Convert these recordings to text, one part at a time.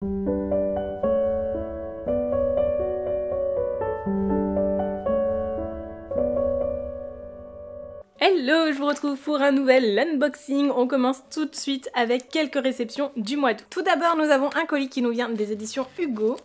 Hello, je vous retrouve pour un nouvel unboxing. On commence tout de suite avec quelques réceptions du mois d'août. Tout d'abord, nous avons un colis qui nous vient des éditions Hugo.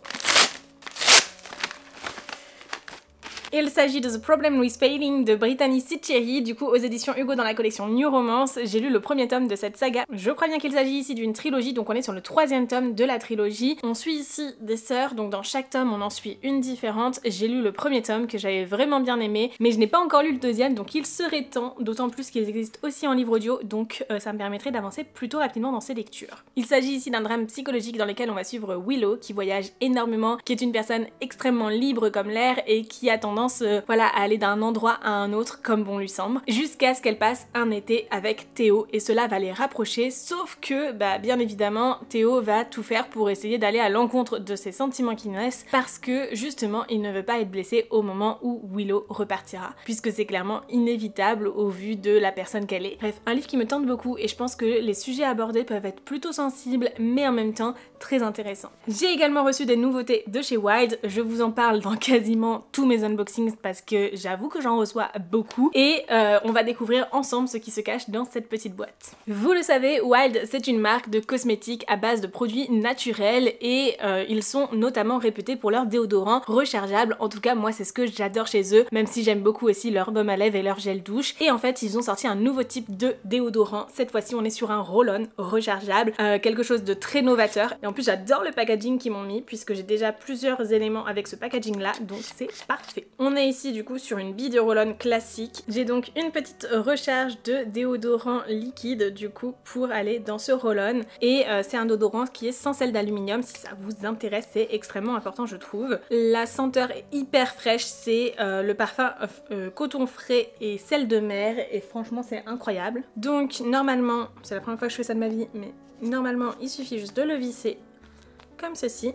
Il s'agit de The Problem with Failing de Brittany Sitcheri, du coup aux éditions Hugo dans la collection New Romance. J'ai lu le premier tome de cette saga. Je crois bien qu'il s'agit ici d'une trilogie, donc on est sur le troisième tome de la trilogie. On suit ici des sœurs, donc dans chaque tome on en suit une différente. J'ai lu le premier tome que j'avais vraiment bien aimé, mais je n'ai pas encore lu le deuxième, donc il serait temps, d'autant plus qu'ils existent aussi en livre audio, donc ça me permettrait d'avancer plutôt rapidement dans ces lectures. Il s'agit ici d'un drame psychologique dans lequel on va suivre Willow, qui voyage énormément, qui est une personne extrêmement libre comme l'air et qui a tendance voilà, à aller d'un endroit à un autre comme bon lui semble, jusqu'à ce qu'elle passe un été avec Théo et cela va les rapprocher, sauf que bien évidemment Théo va tout faire pour essayer d'aller à l'encontre de ses sentiments qui naissent parce que justement il ne veut pas être blessé au moment où Willow repartira, puisque c'est clairement inévitable au vu de la personne qu'elle est. Bref, un livre qui me tente beaucoup et je pense que les sujets abordés peuvent être plutôt sensibles mais en même temps très intéressants. J'ai également reçu des nouveautés de chez Wild, je vous en parle dans quasiment tous mes unboxings parce que j'avoue que j'en reçois beaucoup et on va découvrir ensemble ce qui se cache dans cette petite boîte. Vous le savez, Wild c'est une marque de cosmétiques à base de produits naturels et ils sont notamment réputés pour leurs déodorants rechargeables. En tout cas moi c'est ce que j'adore chez eux, même si j'aime beaucoup aussi leur baume à lèvres et leur gel douche. Et en fait ils ont sorti un nouveau type de déodorant. Cette fois-ci on est sur un roll-on rechargeable, quelque chose de très novateur. Et en plus j'adore le packaging qu'ils m'ont mis puisque j'ai déjà plusieurs éléments avec ce packaging là, donc c'est parfait. On est ici du coup sur une bille de roll-on classique. J'ai donc une petite recharge de déodorant liquide du coup pour aller dans ce roll-on et c'est un déodorant qui est sans sel d'aluminium. Si ça vous intéresse, c'est extrêmement important je trouve. La senteur est hyper fraîche, c'est le parfum coton frais et sel de mer et franchement c'est incroyable. Donc normalement, c'est la première fois que je fais ça de ma vie, mais normalement il suffit juste de le visser comme ceci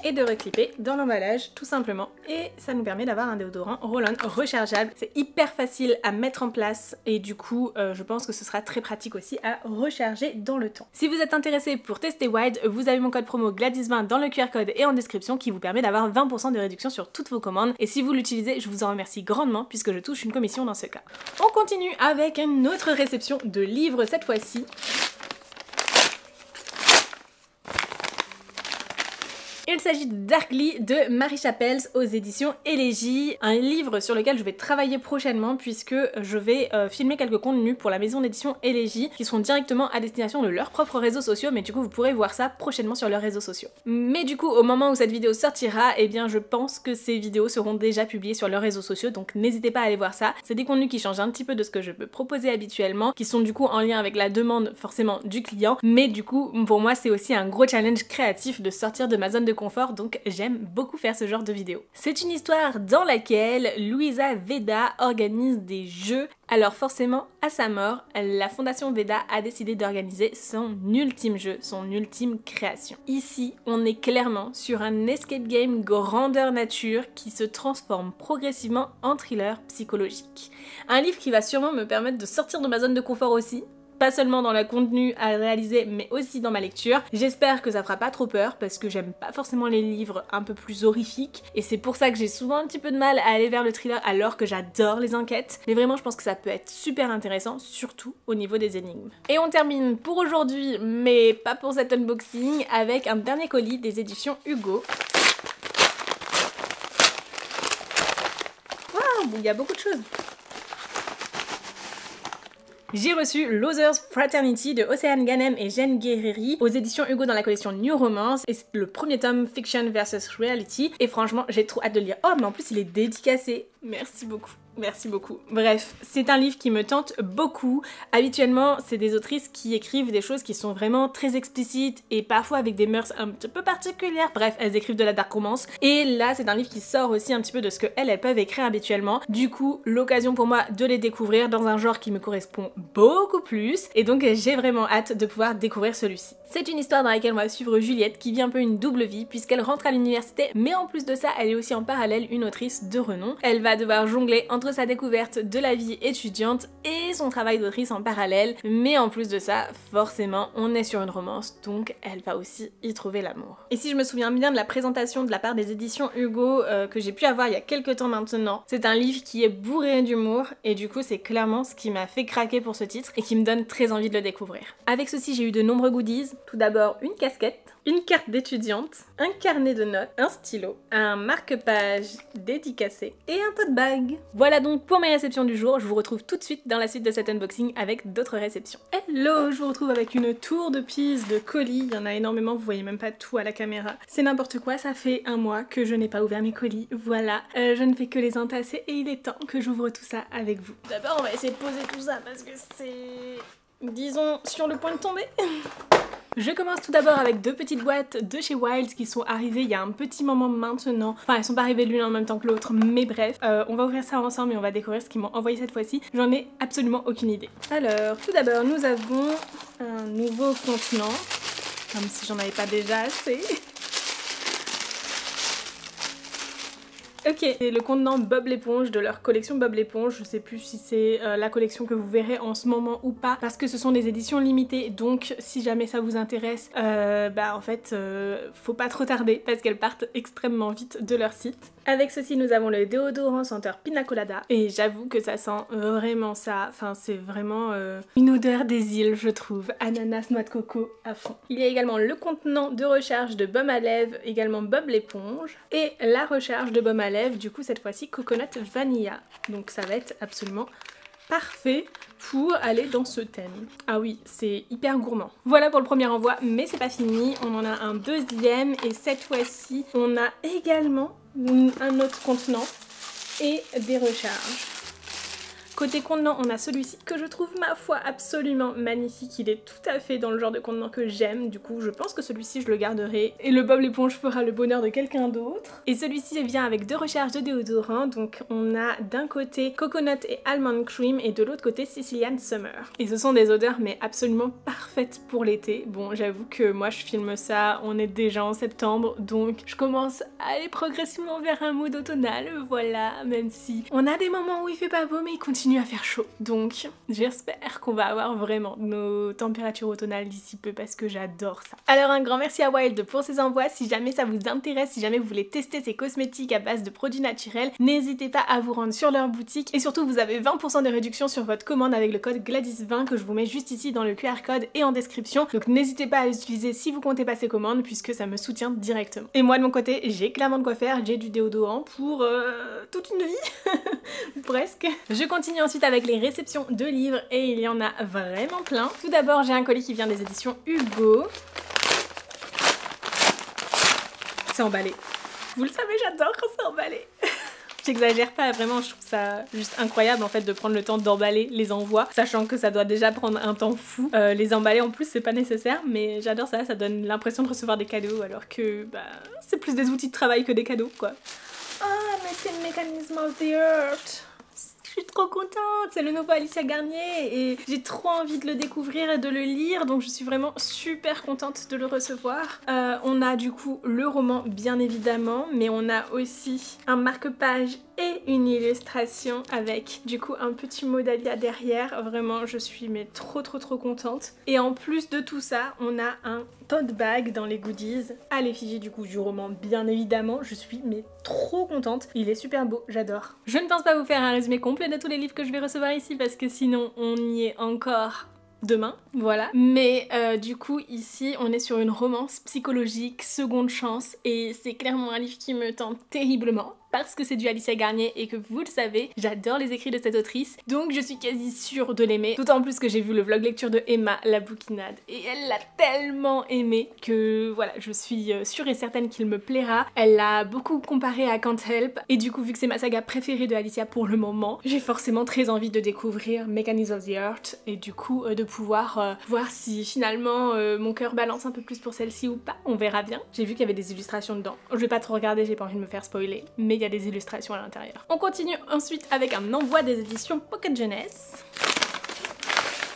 et de reclipper dans l'emballage tout simplement et ça nous permet d'avoir un déodorant roll-on rechargeable. C'est hyper facile à mettre en place et du coup je pense que ce sera très pratique aussi à recharger dans le temps. Si vous êtes intéressé pour tester Wild, vous avez mon code promo Gladys20 dans le QR code et en description qui vous permet d'avoir 20% de réduction sur toutes vos commandes et si vous l'utilisez je vous en remercie grandement puisque je touche une commission dans ce cas. On continue avec une autre réception de livres cette fois-ci. Il s'agit de Darkly de Marie Chapels aux éditions Élégie, un livre sur lequel je vais travailler prochainement puisque je vais filmer quelques contenus pour la maison d'édition Élégie qui seront directement à destination de leurs propres réseaux sociaux, mais du coup vous pourrez voir ça prochainement sur leurs réseaux sociaux. Mais du coup au moment où cette vidéo sortira, eh bien je pense que ces vidéos seront déjà publiées sur leurs réseaux sociaux, donc n'hésitez pas à aller voir ça. C'est des contenus qui changent un petit peu de ce que je peux proposer habituellement, qui sont du coup en lien avec la demande forcément du client, mais du coup pour moi c'est aussi un gros challenge créatif de sortir de ma zone de confort, donc j'aime beaucoup faire ce genre de vidéos. C'est une histoire dans laquelle Louisa Veda organise des jeux. Alors forcément, à sa mort, la fondation Veda a décidé d'organiser son ultime jeu, son ultime création. Ici, on est clairement sur un escape game grandeur nature qui se transforme progressivement en thriller psychologique. Un livre qui va sûrement me permettre de sortir de ma zone de confort aussi, pas seulement dans le contenu à réaliser mais aussi dans ma lecture. J'espère que ça fera pas trop peur parce que j'aime pas forcément les livres un peu plus horrifiques et c'est pour ça que j'ai souvent un petit peu de mal à aller vers le thriller alors que j'adore les enquêtes, mais vraiment je pense que ça peut être super intéressant, surtout au niveau des énigmes. Et on termine pour aujourd'hui, mais pas pour cet unboxing, avec un dernier colis des éditions Hugo. Waouh, il y a beaucoup de choses. J'ai reçu Losers Fraternity de Océane Ganem et Jen Guerrieri aux éditions Hugo dans la collection New Romance et c'est le premier tome Fiction vs Reality et franchement j'ai trop hâte de le lire. Oh mais en plus il est dédicacé, merci beaucoup. Merci beaucoup. Bref, c'est un livre qui me tente beaucoup. Habituellement, c'est des autrices qui écrivent des choses qui sont vraiment très explicites et parfois avec des mœurs un petit peu particulières. Bref, elles écrivent de la dark romance. Et là, c'est un livre qui sort aussi un petit peu de ce qu'elles peuvent écrire habituellement. Du coup, l'occasion pour moi de les découvrir dans un genre qui me correspond beaucoup plus. Et donc, j'ai vraiment hâte de pouvoir découvrir celui-ci. C'est une histoire dans laquelle on va suivre Juliette qui vit un peu une double vie puisqu'elle rentre à l'université, mais en plus de ça, elle est aussi en parallèle une autrice de renom. Elle va devoir jongler entre entre sa découverte de la vie étudiante et son travail d'autrice en parallèle, mais en plus de ça, forcément, on est sur une romance, donc elle va aussi y trouver l'amour. Et si je me souviens bien de la présentation de la part des éditions Hugo que j'ai pu avoir il y a quelques temps maintenant, c'est un livre qui est bourré d'humour et du coup c'est clairement ce qui m'a fait craquer pour ce titre et qui me donne très envie de le découvrir. Avec ceci, j'ai eu de nombreux goodies. Tout d'abord une casquette, une carte d'étudiante, un carnet de notes, un stylo, un marque-page dédicacé et un tote bag. Voilà donc pour mes réceptions du jour. Je vous retrouve tout de suite dans la suite de cet unboxing avec d'autres réceptions. Hello, je vous retrouve avec une tour de Pise de colis. Il y en a énormément, vous voyez même pas tout à la caméra. C'est n'importe quoi, ça fait un mois que je n'ai pas ouvert mes colis. Voilà, je ne fais que les entasser et il est temps que j'ouvre tout ça avec vous. D'abord, on va essayer de poser tout ça parce que c'est, disons, sur le point de tomber. Je commence tout d'abord avec deux petites boîtes de chez Wilds qui sont arrivées il y a un petit moment maintenant. Enfin, elles sont pas arrivées l'une en même temps que l'autre, mais bref. On va ouvrir ça ensemble et on va découvrir ce qu'ils m'ont envoyé cette fois-ci. J'en ai absolument aucune idée. Alors, tout d'abord, nous avons un nouveau contenant, comme si j'en avais pas déjà assez. Ok, c'est le contenant Bob l'éponge de leur collection Bob l'éponge. Je sais plus si c'est la collection que vous verrez en ce moment ou pas, parce que ce sont des éditions limitées, donc si jamais ça vous intéresse, en fait, faut pas trop tarder parce qu'elles partent extrêmement vite de leur site. Avec ceci, nous avons le déodorant senteur Pina Colada, et j'avoue que ça sent vraiment ça, enfin c'est vraiment une odeur des îles, je trouve. Ananas, noix de coco à fond. Il y a également le contenant de recharge de baume à lèvres, également Bob l'éponge, et la recharge de baume à lèvres, du coup cette fois-ci Coconut Vanilla. Donc ça va être absolument parfait pour aller dans ce thème. Ah oui, c'est hyper gourmand. Voilà pour le premier envoi, mais c'est pas fini, on en a un deuxième et cette fois-ci on a également un autre contenant et des recharges. Côté contenant, on a celui-ci que je trouve, ma foi, absolument magnifique. Il est tout à fait dans le genre de contenant que j'aime. Du coup, je pense que celui-ci, je le garderai. Et le Bob l'éponge fera le bonheur de quelqu'un d'autre. Et celui-ci vient avec deux recharges de déodorant. Donc, on a d'un côté Coconut et Almond Cream et de l'autre côté Sicilian Summer. Et ce sont des odeurs, mais absolument parfaites pour l'été. Bon, j'avoue que moi, je filme ça, on est déjà en septembre. Donc, je commence à aller progressivement vers un mood automnal. Voilà, même si on a des moments où il fait pas beau, mais il continue à faire chaud, donc j'espère qu'on va avoir vraiment nos températures automnales d'ici peu parce que j'adore ça. Alors un grand merci à Wild pour ces envois. Si jamais ça vous intéresse, si jamais vous voulez tester ces cosmétiques à base de produits naturels, n'hésitez pas à vous rendre sur leur boutique et surtout vous avez 20% de réduction sur votre commande avec le code Gladys20 que je vous mets juste ici dans le QR code et en description, donc n'hésitez pas à l'utiliser si vous comptez passer commande puisque ça me soutient directement. Et moi de mon côté, j'ai clairement de quoi faire, j'ai du déodorant pour toute une vie, presque. Je continue ensuite avec les réceptions de livres et il y en a vraiment plein. Tout d'abord, j'ai un colis qui vient des éditions Hugo. C'est emballé. Vous le savez, j'adore quand c'est emballé. J'exagère pas, vraiment, je trouve ça juste incroyable en fait de prendre le temps d'emballer les envois, sachant que ça doit déjà prendre un temps fou. Les emballer en plus, c'est pas nécessaire, mais j'adore ça, ça donne l'impression de recevoir des cadeaux alors que c'est plus des outils de travail que des cadeaux quoi. Ah, mais c'est le Mechanism of the Earth. Je suis trop contente, c'est le nouveau Alicia Garnier et j'ai trop envie de le découvrir et de le lire, donc je suis vraiment super contente de le recevoir. On a du coup le roman bien évidemment, mais on a aussi un marque-page et une illustration avec du coup un petit mot d'Alia derrière. Vraiment je suis mais trop contente. Et en plus de tout ça, on a un tote bag dans les goodies à l'effigie du coup du roman bien évidemment. Je suis mais trop contente, il est super beau, j'adore. Je ne pense pas vous faire un résumé complet de tous les livres que je vais recevoir ici parce que sinon on y est encore demain, voilà. Mais du coup ici on est sur une romance psychologique, seconde chance, et c'est clairement un livre qui me tente terriblement parce que c'est du Alicia Garnier et que vous le savez, j'adore les écrits de cette autrice, donc je suis quasi sûre de l'aimer, d'autant plus que j'ai vu le vlog lecture de Emma, la bouquinade, et elle l'a tellement aimé que voilà, je suis sûre et certaine qu'il me plaira. Elle l'a beaucoup comparé à Can't Help, et du coup vu que c'est ma saga préférée de Alicia pour le moment, j'ai forcément très envie de découvrir Mechanism of the Earth, et du coup de pouvoir voir si finalement mon cœur balance un peu plus pour celle-ci ou pas, on verra bien. J'ai vu qu'il y avait des illustrations dedans, je vais pas trop regarder, j'ai pas envie de me faire spoiler, mais il y a des illustrations à l'intérieur. On continue ensuite avec un envoi des éditions Pocket Jeunesse.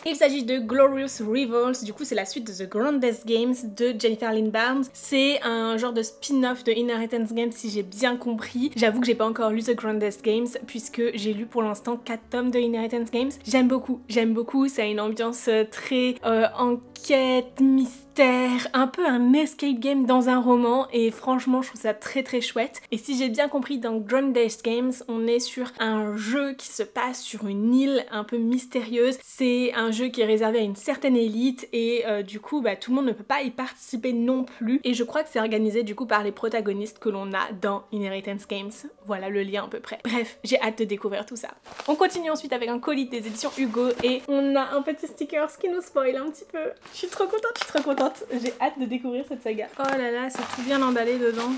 Il s'agit de Glorious Rivals, du coup c'est la suite de The Grandest Games de Jennifer Lynn Barnes. C'est un genre de spin-off de Inheritance Games si j'ai bien compris. J'avoue que j'ai pas encore lu The Grandest Games puisque j'ai lu pour l'instant 4 tomes de Inheritance Games. J'aime beaucoup, ça a une ambiance très enquête, mystère, un peu un escape game dans un roman et franchement je trouve ça très chouette. Et si j'ai bien compris, dans Grandest Games on est sur un jeu qui se passe sur une île un peu mystérieuse. C'est un jeu qui est réservé à une certaine élite et du coup tout le monde ne peut pas y participer non plus. Et je crois que c'est organisé du coup par les protagonistes que l'on a dans Inheritance Games. Voilà le lien à peu près. Bref, j'ai hâte de découvrir tout ça. On continue ensuite avec un colis des éditions Hugo et on a un petit sticker qui nous spoil un petit peu. Je suis trop contente. J'ai hâte de découvrir cette saga. Oh là là, c'est tout bien emballé dedans.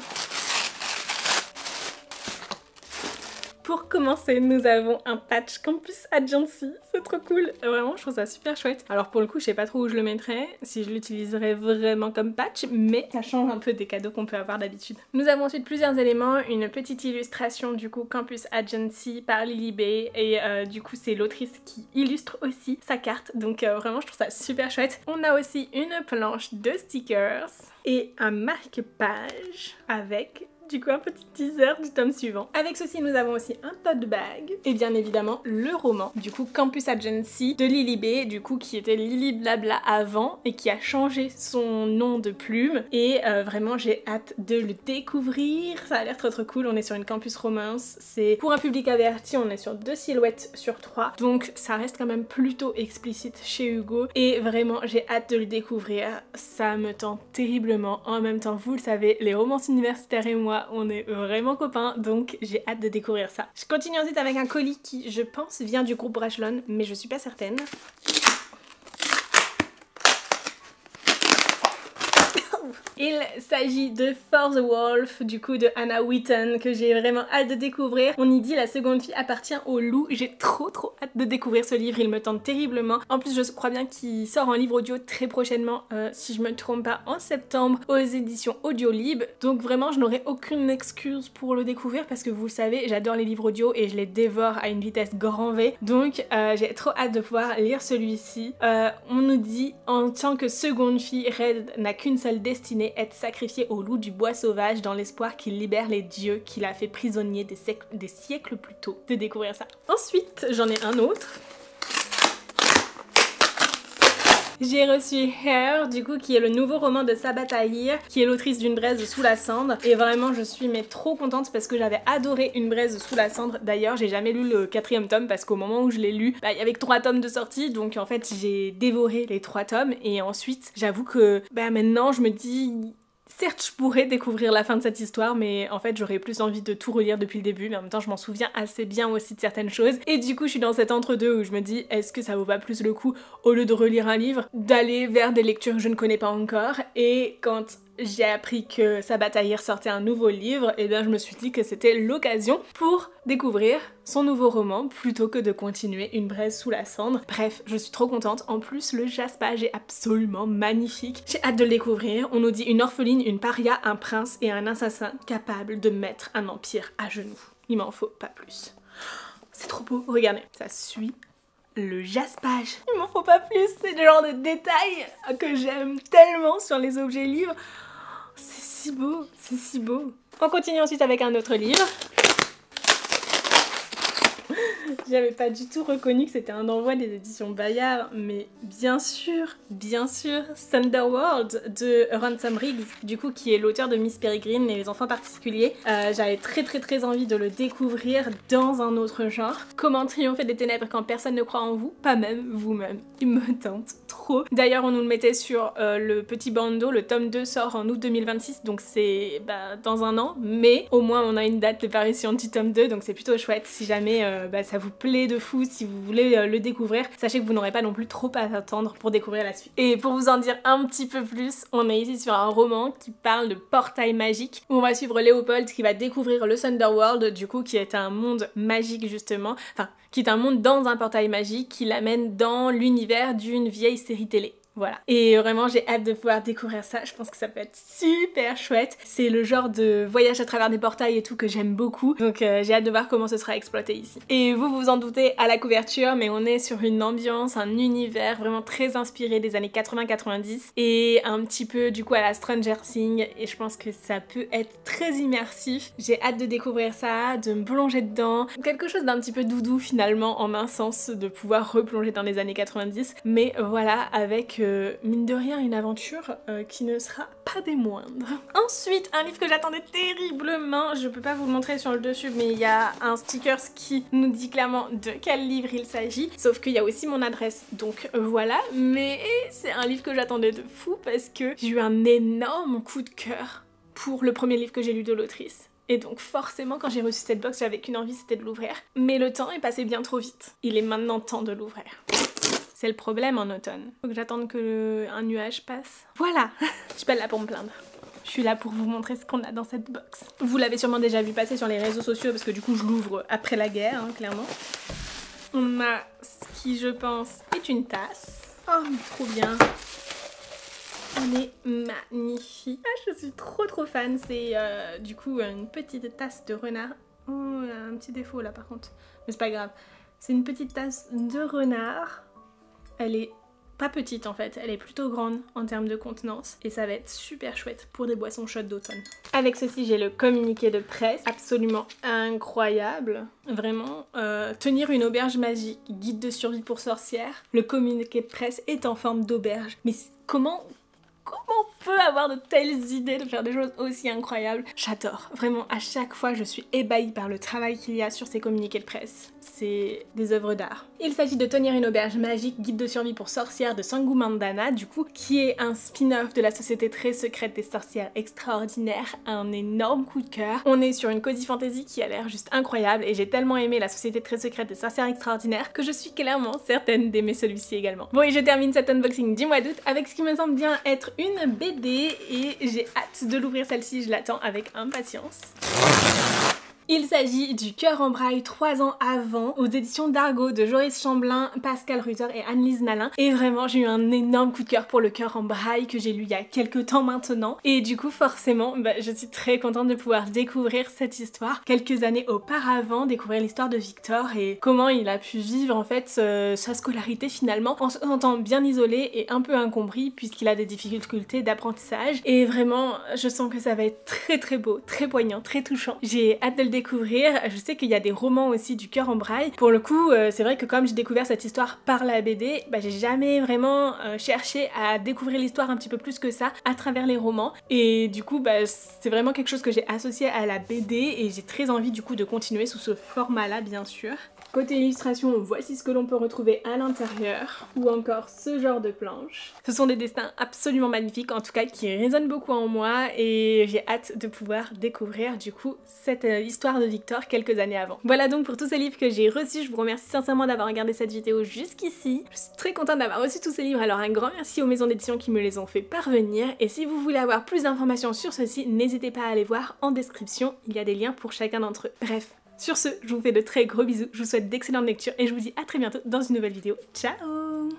Pour commencer, nous avons un patch Campus Agency, c'est trop cool, vraiment je trouve ça super chouette. Alors pour le coup je sais pas trop où je le mettrais, si je l'utiliserais vraiment comme patch, mais ça change un peu des cadeaux qu'on peut avoir d'habitude. Nous avons ensuite plusieurs éléments, une petite illustration du coup Campus Agency par Lily Bay et du coup c'est l'autrice qui illustre aussi sa carte, donc vraiment je trouve ça super chouette. On a aussi une planche de stickers et un marque-page avec du coup un petit teaser du tome suivant. Avec ceci nous avons aussi un tote bag et bien évidemment le roman du coup Campus Agency de Lily Bay, du coup qui était Lily Blabla avant et qui a changé son nom de plume et vraiment j'ai hâte de le découvrir, ça a l'air trop cool. On est sur une campus romance, c'est pour un public averti, on est sur 2 silhouettes sur 3 donc ça reste quand même plutôt explicite chez Hugo et vraiment j'ai hâte de le découvrir, ça me tente terriblement. En même temps vous le savez, les romances universitaires et moi on est vraiment copains donc j'ai hâte de découvrir ça. Je continue ensuite avec un colis qui je pense vient du groupe Brashlown mais je suis pas certaine. Il s'agit de For the Wolf, du coup de Anna Wheaton, que j'ai vraiment hâte de découvrir. On y dit la seconde fille appartient au loup. J'ai trop hâte de découvrir ce livre, il me tente terriblement. En plus je crois bien qu'il sort en livre audio très prochainement, si je me trompe pas, en septembre aux éditions Audiolib. Donc vraiment je n'aurai aucune excuse pour le découvrir parce que vous le savez, j'adore les livres audio et je les dévore à une vitesse grand V. Donc j'ai trop hâte de pouvoir lire celui-ci. On nous dit en tant que seconde fille, Red n'a qu'une seule destinée, être sacrifié au loup du bois sauvage dans l'espoir qu'il libère les dieux qu'il a fait prisonniers des siècles plus tôt. De découvrir ça. Ensuite, j'en ai un autre. J'ai reçu Hair, du coup, qui est le nouveau roman de Sabaa Tahir, qui est l'autrice d'Une braise sous la cendre. Et vraiment, je suis trop contente parce que j'avais adoré Une braise sous la cendre. D'ailleurs, j'ai jamais lu le 4e tome parce qu'au moment où je l'ai lu, il y avait que 3 tomes de sortie. Donc en fait, j'ai dévoré les 3 tomes. Et ensuite, j'avoue que maintenant, je me dis... Certes, je pourrais découvrir la fin de cette histoire, mais en fait, j'aurais plus envie de tout relire depuis le début, mais en même temps, je m'en souviens assez bien aussi de certaines choses. Et du coup, je suis dans cet entre-deux où je me dis, est-ce que ça vaut pas plus le coup, au lieu de relire un livre, d'aller vers des lectures que je ne connais pas encore. Et quand j'ai appris que Sabaa Tahir sortait un nouveau livre, et bien je me suis dit que c'était l'occasion pour découvrir son nouveau roman plutôt que de continuer Une braise sous la cendre. Bref, je suis trop contente. En plus, le jaspage est absolument magnifique. J'ai hâte de le découvrir. On nous dit une orpheline, une paria, un prince et un assassin capable de mettre un empire à genoux. Il m'en faut pas plus. C'est trop beau. Regardez, ça suit le jaspage. Il m'en faut pas plus. C'est le genre de détails que j'aime tellement sur les objets livres. C'est si beau, c'est si beau. On continue ensuite avec un autre livre. J'avais pas du tout reconnu que c'était un envoi des éditions Bayard, mais bien sûr, Thunderworld de Ransom Riggs, du coup qui est l'auteur de Miss Peregrine et les enfants particuliers. J'avais très envie de le découvrir dans un autre genre. Comment triompher des ténèbres quand personne ne croit en vous? Pas même vous-même. Il me tente trop. D'ailleurs on nous le mettait sur le petit bandeau, le tome 2 sort en août 2026, donc c'est dans un an, mais au moins on a une date de parution du tome 2, donc c'est plutôt chouette. Si jamais ça vous plaît de fou, si vous voulez le découvrir, sachez que vous n'aurez pas non plus trop à attendre pour découvrir la suite. Et pour vous en dire un petit peu plus, on est ici sur un roman qui parle de portail magique, où on va suivre Léopold qui va découvrir le Thunderworld, du coup qui est un monde magique justement, enfin qui est un monde dans un portail magique qui l'amène dans l'univers d'une vieille série télé. Voilà. Et vraiment j'ai hâte de pouvoir découvrir ça, je pense que ça peut être super chouette. C'est le genre de voyage à travers des portails et tout que j'aime beaucoup, donc j'ai hâte de voir comment ce sera exploité ici. Et vous vous en doutez à la couverture, mais on est sur une ambiance, un univers vraiment très inspiré des années 80-90 et un petit peu du coup à la Stranger Things, et je pense que ça peut être très immersif. J'ai hâte de découvrir ça, de me plonger dedans, quelque chose d'un petit peu doudou finalement en un sens, de pouvoir replonger dans les années 90, mais voilà, avec mine de rien une aventure qui ne sera pas des moindres. Ensuite, un livre que j'attendais terriblement, je peux pas vous le montrer sur le dessus, mais il y a un sticker qui nous dit clairement de quel livre il s'agit, sauf qu'il y a aussi mon adresse, donc voilà, mais c'est un livre que j'attendais de fou parce que j'ai eu un énorme coup de cœur pour le premier livre que j'ai lu de l'autrice. Et donc forcément quand j'ai reçu cette box j'avais qu'une envie, c'était de l'ouvrir. Mais le temps est passé bien trop vite. Il est maintenant temps de l'ouvrir. C'est le problème en automne. Faut que j'attende que un nuage passe. Voilà. Je suis pas là pour me plaindre. Je suis là pour vous montrer ce qu'on a dans cette box. Vous l'avez sûrement déjà vu passer sur les réseaux sociaux parce que du coup je l'ouvre après la guerre, hein, clairement. On a ce qui je pense est une tasse. Oh mais trop bien. Elle est magnifique. Ah, je suis trop fan. C'est du coup une petite tasse de renard. Oh, un petit défaut là par contre. Mais c'est pas grave. C'est une petite tasse de renard. Elle est pas petite en fait, elle est plutôt grande en termes de contenance. Et ça va être super chouette pour des boissons chaudes d'automne. Avec ceci, j'ai le communiqué de presse. Absolument incroyable. Vraiment, tenir une auberge magique, guide de survie pour sorcières. Le communiqué de presse est en forme d'auberge. Mais comment on peut avoir de telles idées de faire des choses aussi incroyables? J'adore. Vraiment, à chaque fois, je suis ébahie par le travail qu'il y a sur ces communiqués de presse. C'est des œuvres d'art. Il s'agit de Tenir une auberge magique, guide de survie pour sorcières de Sangu Mandana, du coup, qui est un spin-off de la société très secrète des sorcières extraordinaires. Un énorme coup de cœur. On est sur une cozy fantasy qui a l'air juste incroyable et j'ai tellement aimé la société très secrète des sorcières extraordinaires que je suis clairement certaine d'aimer celui-ci également. Bon, et je termine cet unboxing du mois d'août avec ce qui me semble bien être une BD et j'ai hâte de l'ouvrir, celle-ci, je l'attends avec impatience. Il s'agit du Cœur en braille 3 ans avant, aux éditions d'Argo de Joris Chamblin, Pascal Ruther et Annelise Nalin. Et vraiment j'ai eu un énorme coup de cœur pour le Cœur en braille que j'ai lu il y a quelques temps maintenant. Et du coup forcément je suis très contente de pouvoir découvrir cette histoire. Quelques années auparavant, découvrir l'histoire de Victor et comment il a pu vivre en fait sa scolarité finalement en se sentant bien isolé et un peu incompris puisqu'il a des difficultés d'apprentissage. Et vraiment je sens que ça va être très beau, très poignant, très touchant. J'ai hâte de le découvrir. Je sais qu'il y a des romans aussi du Cœur en braille. Pour le coup, c'est vrai que comme j'ai découvert cette histoire par la BD, j'ai jamais vraiment cherché à découvrir l'histoire un petit peu plus que ça à travers les romans. Et du coup, c'est vraiment quelque chose que j'ai associé à la BD et j'ai très envie du coup de continuer sous ce format-là, bien sûr. Côté illustration, voici ce que l'on peut retrouver à l'intérieur, ou encore ce genre de planche. Ce sont des dessins absolument magnifiques, en tout cas qui résonnent beaucoup en moi, et j'ai hâte de pouvoir découvrir du coup cette histoire de Victor quelques années avant. Voilà donc pour tous ces livres que j'ai reçus, je vous remercie sincèrement d'avoir regardé cette vidéo jusqu'ici. Je suis très contente d'avoir reçu tous ces livres, alors un grand merci aux maisons d'édition qui me les ont fait parvenir, et si vous voulez avoir plus d'informations sur ceci, n'hésitez pas à aller voir en description, il y a des liens pour chacun d'entre eux. Bref. Sur ce, je vous fais de très gros bisous, je vous souhaite d'excellentes lectures et je vous dis à très bientôt dans une nouvelle vidéo. Ciao!